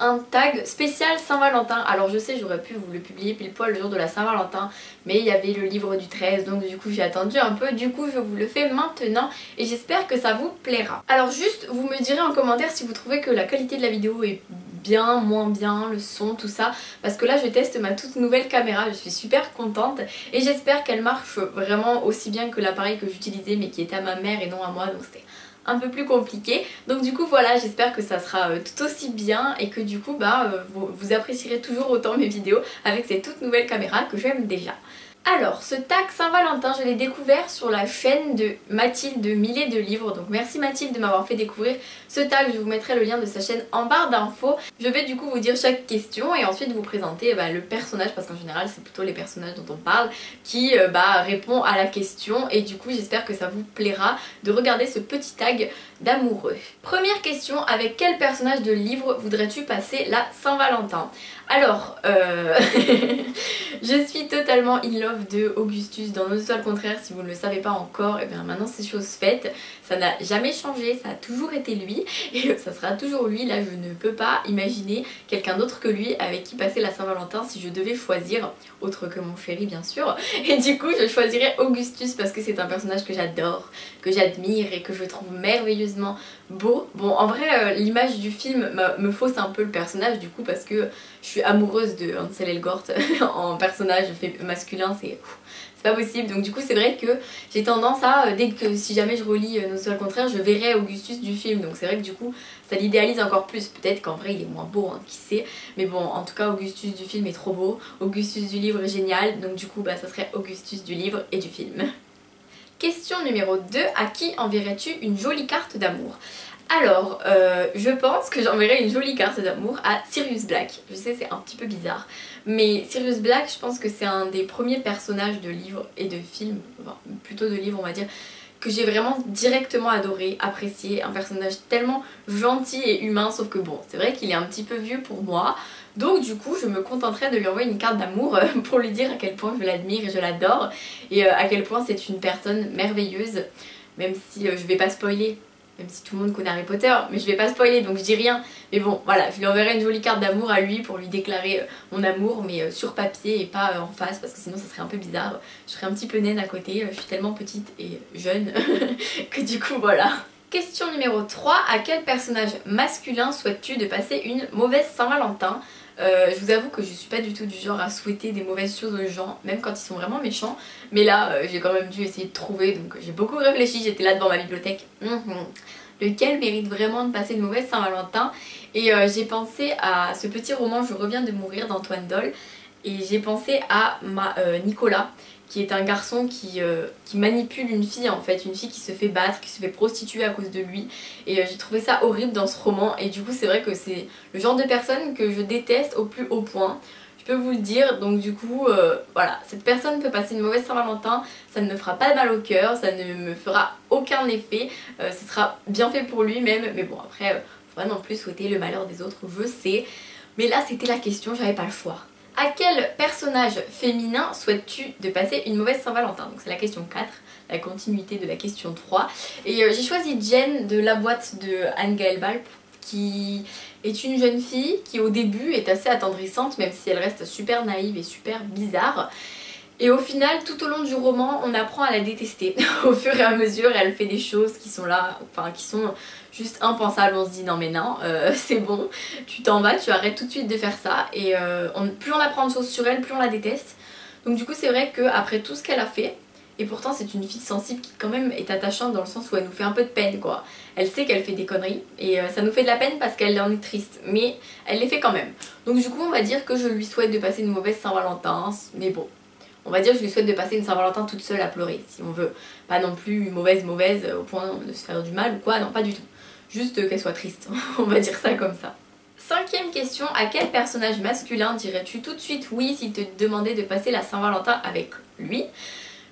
un tag spécial Saint-Valentin. Alors je sais, j'aurais pu vous le publier pile poil le jour de la Saint-Valentin, mais il y avait le livre du 13, donc du coup j'ai attendu un peu, du coup je vous le fais maintenant et j'espère que ça vous plaira. Alors juste, vous me direz en commentaire si vous trouvez que la qualité de la vidéo est bien, moins bien, le son, tout ça, parce que là je teste ma toute nouvelle caméra, je suis super contente et j'espère qu'elle marche vraiment aussi bien que l'appareil que j'utilisais mais qui était à ma mère et non à moi, donc c'était un peu plus compliqué. Donc du coup voilà, j'espère que ça sera tout aussi bien et que du coup vous apprécierez toujours autant mes vidéos avec cette toute nouvelle caméra que j'aime déjà. Alors, ce tag Saint-Valentin, je l'ai découvert sur la chaîne de Mathilde de Millet de Livres. Donc merci Mathilde de m'avoir fait découvrir ce tag, je vous mettrai le lien de sa chaîne en barre d'infos. Je vais du coup vous dire chaque question et ensuite vous présenter le personnage, parce qu'en général c'est plutôt les personnages dont on parle qui répond à la question. Et du coup j'espère que ça vous plaira de regarder ce petit tag d'amoureux. Première question, avec quel personnage de livre voudrais-tu passer la Saint-Valentin? Alors, je suis totalement in love de Augustus dans Nos étoiles contraires. Si vous ne le savez pas encore, et bien maintenant c'est chose faite. Ça n'a jamais changé, ça a toujours été lui et ça sera toujours lui. Là je ne peux pas imaginer quelqu'un d'autre que lui avec qui passer la Saint-Valentin si je devais choisir, autre que mon chéri bien sûr. Et du coup je choisirais Augustus parce que c'est un personnage que j'adore, que j'admire et que je trouve merveilleusement beau. Bon en vrai l'image du film me fausse un peu le personnage du coup, parce que je suis amoureuse de Hansel Elgort en personnage masculin, c'est pas possible. Donc du coup c'est vrai que j'ai tendance à, si jamais je relis Nos étoiles contraires, je verrai Augustus du film. Donc c'est vrai que du coup ça l'idéalise encore plus. Peut-être qu'en vrai il est moins beau, hein, qui sait. Mais bon, en tout cas Augustus du film est trop beau. Augustus du livre est génial. Donc du coup ça serait Augustus du livre et du film. Question numéro 2. À qui enverrais-tu une jolie carte d'amour? Alors, je pense que j'enverrai une jolie carte d'amour à Sirius Black. Je sais, c'est un petit peu bizarre, mais Sirius Black, je pense que c'est un des premiers personnages de livres et de films, enfin plutôt de livres on va dire, que j'ai vraiment directement adoré, apprécié. Un personnage tellement gentil et humain, sauf que bon, c'est vrai qu'il est un petit peu vieux pour moi. Donc du coup je me contenterai de lui envoyer une carte d'amour pour lui dire à quel point je l'admire et je l'adore, et à quel point c'est une personne merveilleuse, même si je vais pas spoiler. Même si tout le monde connaît Harry Potter, mais je vais pas spoiler donc je dis rien. Mais bon voilà, je lui enverrai une jolie carte d'amour à lui pour lui déclarer mon amour, mais sur papier et pas en face, parce que sinon ça serait un peu bizarre. Je serais un petit peu naine à côté, je suis tellement petite et jeune que du coup voilà. Question numéro 3, à quel personnage masculin souhaites-tu de passer une mauvaise Saint-Valentin? Je vous avoue que je suis pas du tout du genre à souhaiter des mauvaises choses aux gens, même quand ils sont vraiment méchants. Mais là, j'ai quand même dû essayer de trouver, donc j'ai beaucoup réfléchi, j'étais là devant ma bibliothèque. Lequel mérite vraiment de passer une mauvaise Saint-Valentin? Et j'ai pensé à ce petit roman Je reviens de mourir d'Antoine Dolle. Et j'ai pensé à Nicolas, qui est un garçon qui manipule une fille en fait, une fille qui se fait battre, qui se fait prostituer à cause de lui. Et j'ai trouvé ça horrible dans ce roman, et du coup c'est vrai que c'est le genre de personne que je déteste au plus haut point. Je peux vous le dire, donc du coup voilà, cette personne peut passer une mauvaise Saint-Valentin, ça ne me fera pas de mal au cœur, ça ne me fera aucun effet, ce sera bien fait pour lui même, mais bon après, faut pas non plus souhaiter le malheur des autres, je sais. Mais là c'était la question, j'avais pas le choix. À quel personnage féminin souhaites-tu de passer une mauvaise Saint-Valentin? Donc c'est la question 4, la continuité de la question 3. Et j'ai choisi Jen de La Boîte de Anne-Gaëlle Balp, qui est une jeune fille qui au début est assez attendrissante, même si elle reste super naïve et super bizarre. Et au final, tout au long du roman, on apprend à la détester. Au fur et à mesure, elle fait des choses qui sont là, enfin qui sont juste impensables. On se dit non mais non, c'est bon, tu t'en vas, tu arrêtes tout de suite de faire ça. Et plus on apprend de choses sur elle, plus on la déteste. Donc du coup c'est vrai qu'après tout ce qu'elle a fait, et pourtant c'est une fille sensible qui quand même est attachante dans le sens où elle nous fait un peu de peine quoi. Elle sait qu'elle fait des conneries et ça nous fait de la peine parce qu'elle en est triste, mais elle les fait quand même. Donc du coup on va dire que je lui souhaite de passer une mauvaise Saint-Valentin, mais bon. On va dire que je lui souhaite de passer une Saint-Valentin toute seule à pleurer, si on veut. Pas non plus mauvaise au point de se faire du mal ou quoi, non pas du tout. Juste qu'elle soit triste, on va dire ça comme ça. Cinquième question, à quel personnage masculin dirais-tu tout de suite oui s'il te demandait de passer la Saint-Valentin avec lui?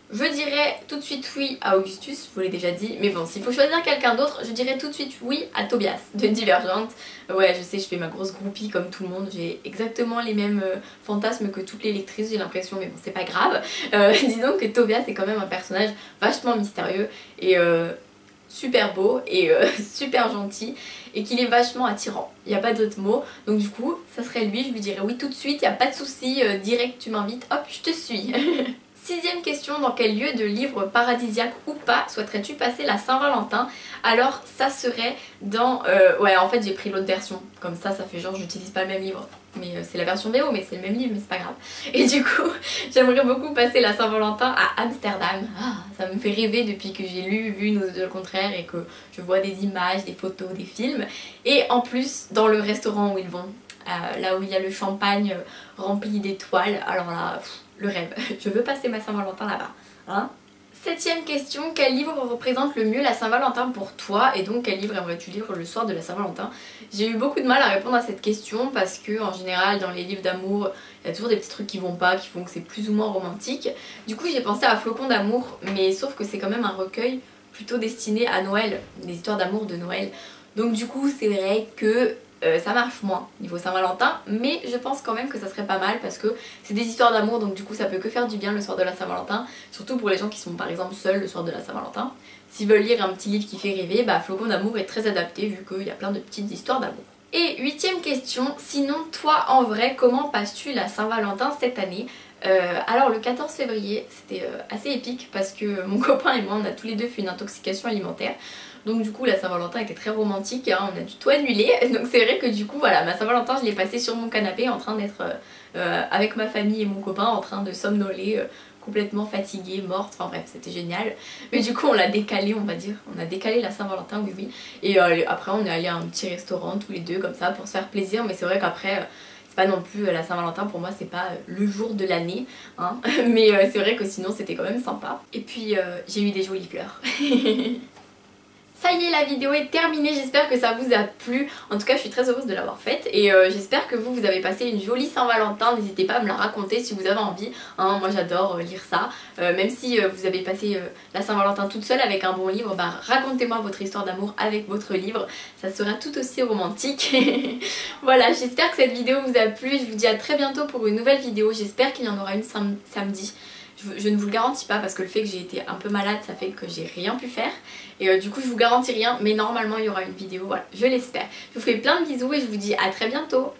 Je dirais tout de suite oui à Augustus, je vous l'ai déjà dit, mais bon, s'il faut choisir quelqu'un d'autre, je dirais tout de suite oui à Tobias de Divergente. Ouais, je sais, je fais ma grosse groupie comme tout le monde, j'ai exactement les mêmes fantasmes que toutes les lectrices, j'ai l'impression, mais bon, c'est pas grave. Disons que Tobias est quand même un personnage vachement mystérieux et super beau et super gentil et qu'il est vachement attirant. Il n'y a pas d'autre mot. Donc du coup, ça serait lui, je lui dirais oui tout de suite, il n'y a pas de souci, direct tu m'invites, hop, je te suis. Sixième question, dans quel lieu de livre paradisiaque ou pas souhaiterais-tu passer la Saint-Valentin? Alors ça serait dans... ouais, en fait j'ai pris l'autre version, comme ça fait genre j'utilise pas le même livre. Mais c'est la version VO, mais c'est le même livre, mais c'est pas grave. Et du coup, j'aimerais beaucoup passer la Saint-Valentin à Amsterdam. Ah, ça me fait rêver depuis que j'ai vu Nos Deux le contraire et que je vois des images, des photos, des films. Et en plus, dans le restaurant où ils vont, là où il y a le champagne rempli d'étoiles, alors là... le rêve, je veux passer ma Saint-Valentin là-bas. Hein? Septième question, quel livre représente le mieux la Saint-Valentin pour toi? Et donc quel livre aimerais-tu lire le soir de la Saint-Valentin? J'ai eu beaucoup de mal à répondre à cette question parce que en général dans les livres d'amour il y a toujours des petits trucs qui vont pas, qui font que c'est plus ou moins romantique. Du coup j'ai pensé à Flocon d'amour, mais sauf que c'est quand même un recueil plutôt destiné à Noël, des histoires d'amour de Noël. Donc du coup c'est vrai que ça marche moins niveau Saint-Valentin, mais je pense quand même que ça serait pas mal parce que c'est des histoires d'amour, donc du coup ça peut que faire du bien le soir de la Saint-Valentin, surtout pour les gens qui sont par exemple seuls le soir de la Saint-Valentin. S'ils veulent lire un petit livre qui fait rêver, bah Flocon d'amour est très adapté vu qu'il y a plein de petites histoires d'amour. Et huitième question, sinon toi en vrai comment passes-tu la Saint-Valentin cette année? Alors le 14 février c'était assez épique parce que mon copain et moi on a tous les deux fait une intoxication alimentaire. Donc du coup la Saint-Valentin était très romantique, hein, on a dû tout annuler. Donc c'est vrai que du coup voilà, ma Saint-Valentin je l'ai passée sur mon canapé en train d'être avec ma famille et mon copain en train de somnoler, complètement fatiguée, morte, enfin bref c'était génial. Mais du coup on l'a décalé on va dire, on a décalé la Saint-Valentin, oui oui. Et après on est allé à un petit restaurant tous les deux comme ça pour se faire plaisir, mais c'est vrai qu'après... pas non plus la Saint-Valentin, pour moi c'est pas le jour de l'année, hein. Mais c'est vrai que sinon c'était quand même sympa. Et puis j'ai eu des jolies fleurs. Ça y est, la vidéo est terminée, j'espère que ça vous a plu. En tout cas je suis très heureuse de l'avoir faite et j'espère que vous avez passé une jolie Saint-Valentin. N'hésitez pas à me la raconter si vous avez envie, hein. Moi j'adore lire ça. Même si vous avez passé la Saint-Valentin toute seule avec un bon livre, bah racontez-moi votre histoire d'amour avec votre livre, ça sera tout aussi romantique. Voilà, j'espère que cette vidéo vous a plu. Je vous dis à très bientôt pour une nouvelle vidéo. J'espère qu'il y en aura une samedi. Je ne vous le garantis pas parce que le fait que j'ai été un peu malade ça fait que j'ai rien pu faire et du coup je vous garantis rien, mais normalement il y aura une vidéo, voilà, je l'espère. Je vous fais plein de bisous et je vous dis à très bientôt.